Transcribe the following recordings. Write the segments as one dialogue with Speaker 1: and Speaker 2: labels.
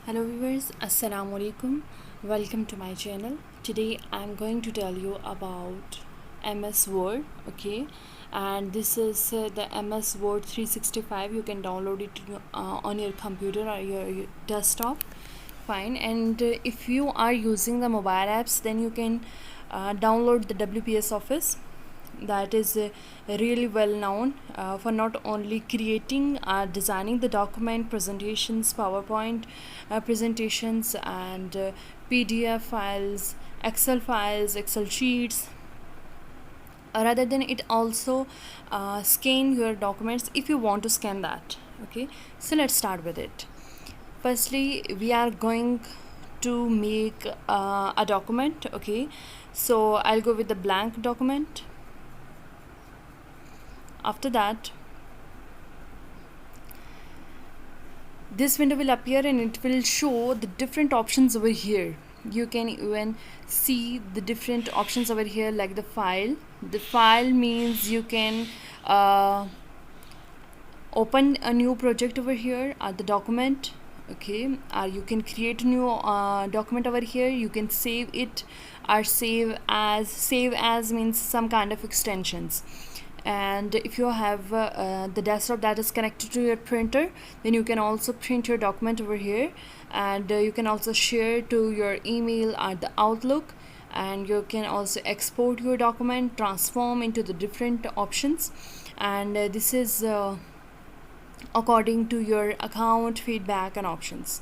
Speaker 1: Hello viewers, Assalamu alaikum. Welcome to my channel. Today I'm going to tell you about MS Word, okay? And this is the MS Word 365. You can download it on your computer or your desktop. Fine. And if you are using the mobile apps, then you can download the WPS Office. That is really well known for not only creating designing the document presentations, PowerPoint presentations, and PDF files, Excel files, Excel sheets. Rather than it also scan your documents if you want to scan that. Okay, so let's start with it. Firstly, we are going to make a document. Okay, so I'll go with the blank document. After that, this window will appear and it will show the different options over here. You can even see the different options over here, like the file means you can open a new project over here, or the document, okay, or you can create a new document over here. You can save it or save as means some kind of extensions. And if you have the desktop that is connected to your printer, then you can also print your document over here. And you can also share to your email or the Outlook, and you can also export your document, transform into the different options. And this is according to your account, feedback, and options.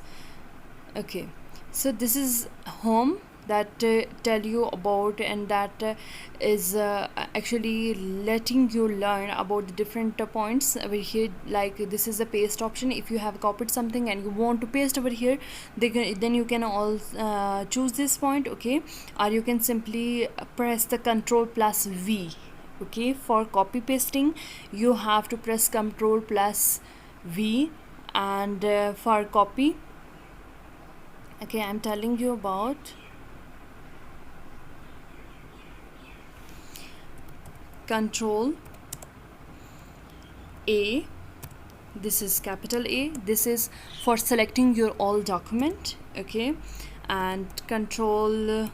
Speaker 1: Okay, so this is home that tell you about, and that is actually letting you learn about the different points over here. Like this is a paste option. If you have copied something and you want to paste over here, then you can all choose this point, okay? Or you can simply press the Control plus V. Okay, for copy pasting you have to press Control plus V. And for copy, okay, I'm telling you about Control A. This is capital A. This is for selecting your all document, okay? And Control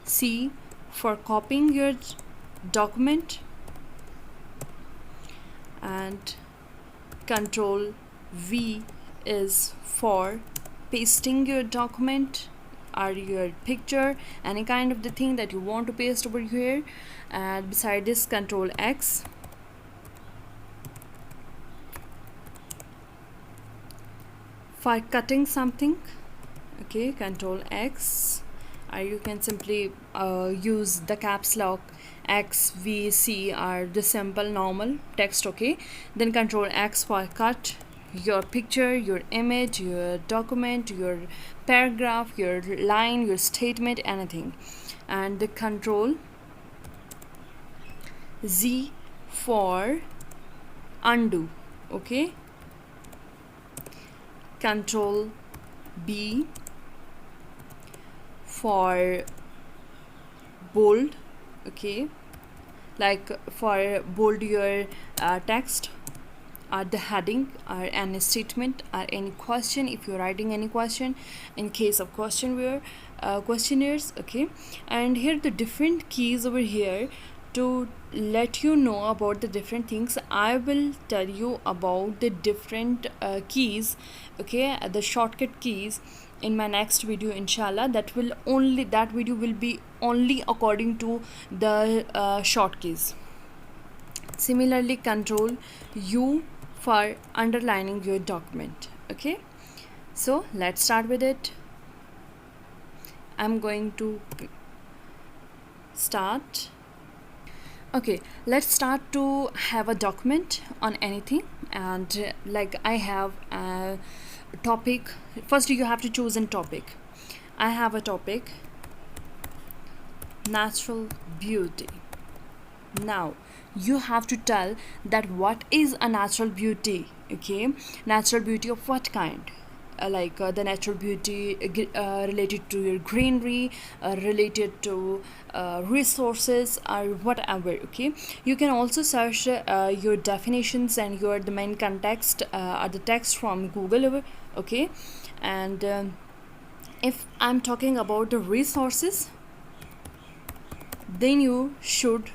Speaker 1: C for copying your document, and Control V is for pasting your document or your picture, any kind of the thing that you want to paste over here. And beside this, Control X for cutting something, okay, Control X. Or you can simply use the caps lock X, V, C, or the simple normal text, okay? Then Control X for cut your picture, your image, your document, your paragraph, your line, your statement, anything. And the Control Z for undo, okay? Control B for bold, okay, like for bold your text or the heading or any statement or any question, if you're writing any question in case of questionnaires, okay. And here the different keys over here to let you know about the different things. I will tell you about the different keys, okay, the shortcut keys in my next video, inshallah. That video will be only according to the short keys. Similarly, Control U for underlining your document, okay. So let's start with it. I'm going to start. Okay, let's start to have a document on anything. And like I have a topic. First you have to choose a topic. I have a topic, natural beauty. Now you have to tell that what is a natural beauty, okay? Natural beauty of what kind? the natural beauty, related to your greenery, related to resources or whatever. Okay, you can also search your definitions and your the main context or the text from Google. Okay, and if I'm talking about the resources, then you should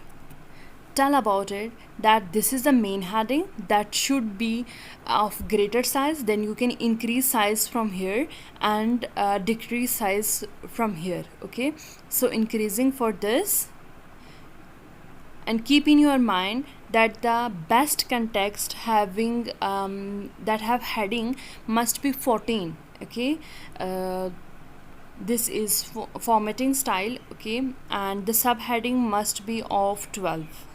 Speaker 1: tell about it that this is the main heading that should be of greater size. Then you can increase size from here and decrease size from here. Okay, so increasing for this, and keep in your mind that the best context having that have heading must be 14. Okay, this is formatting style. Okay, and the subheading must be of 12.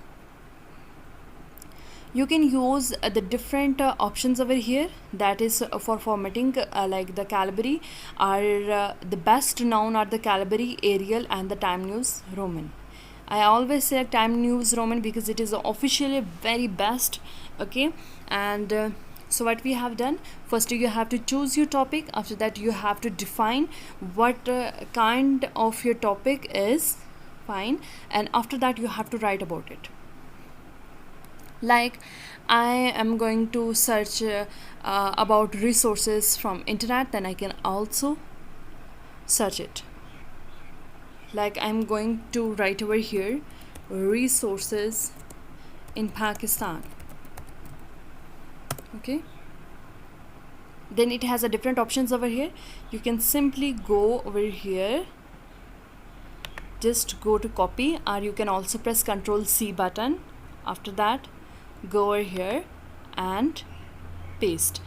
Speaker 1: You can use the different options over here, that is for formatting, like the Calibri are the best known are the Calibri, Arial and the Time News Roman. I always select Time News Roman because it is officially very best. Okay, and so what we have done, first you have to choose your topic. After that you have to define what kind of your topic is. Fine, and after that you have to write about it. Like I am going to search about resources from internet, then I can also search it. Like I'm going to write over here resources in Pakistan. Okay, then it has a different options over here. You can simply go over here, just go to copy, or you can also press Ctrl+C button. After that go over here and paste.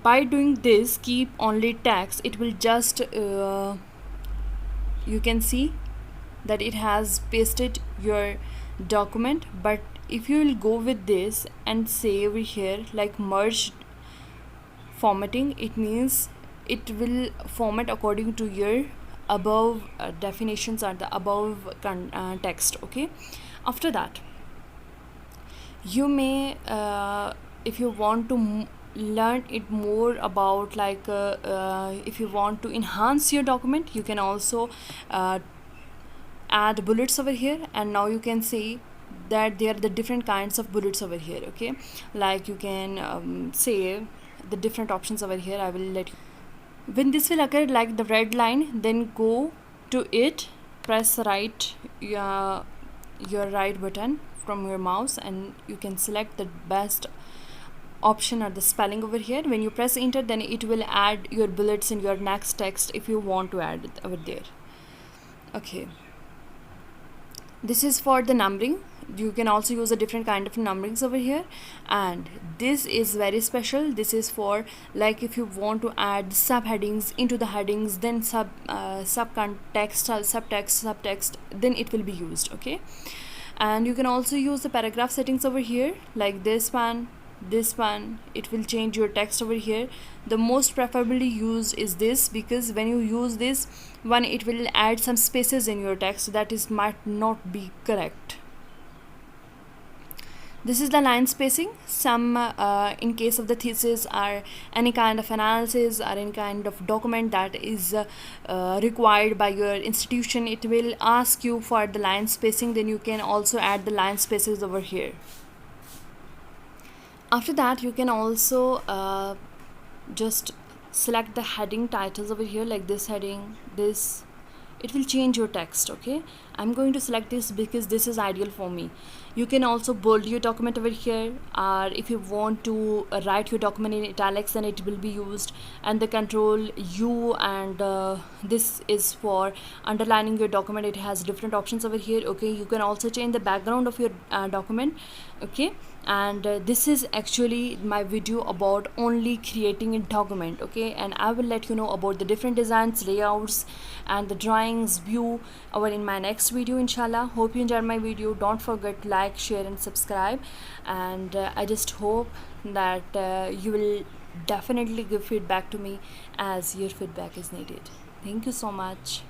Speaker 1: By doing this, keep only text, it will just you can see that it has pasted your document. But if you will go with this and say over here like merge formatting, it means it will format according to your above definitions or the above text. Okay, after that you may if you want to learn it more about if you want to enhance your document, you can also add bullets over here. And now you can see that there are the different kinds of bullets over here. Okay, like you can say the different options over here. I will let you, when this will occur like the red line, then go to it, press your right button from your mouse, and you can select the best option or the spelling over here. When you press enter, then it will add your bullets in your next text if you want to add it over there. Okay, this is for the numbering. You can also use a different kind of numberings over here, and this is very special. This is for like if you want to add subheadings into the headings, then subcontext, subtext, then it will be used. Okay, and you can also use the paragraph settings over here, like this one, it will change your text over here. The most preferably used is this, because when you use this one, it will add some spaces in your text that is might not be correct. This is the line spacing. Some in case of the thesis or any kind of analysis or any kind of document that is required by your institution, it will ask you for the line spacing. Then you can also add the line spaces over here. After that you can also just select the heading titles over here, like this heading, this, it will change your text. Okay, I'm going to select this because this is ideal for me. You can also bold your document over here, or if you want to write your document in italics, then it will be used. And the Control U, and this is for underlining your document. It has different options over here. Okay, you can also change the background of your document. Okay, and this is actually my video about only creating a document. Okay, and I will let you know about the different designs, layouts and the drawings view over in my next video, inshallah. Hope you enjoyed my video. Don't forget to like, share and subscribe, and I just hope that you will definitely give feedback to me, as your feedback is needed. Thank you so much.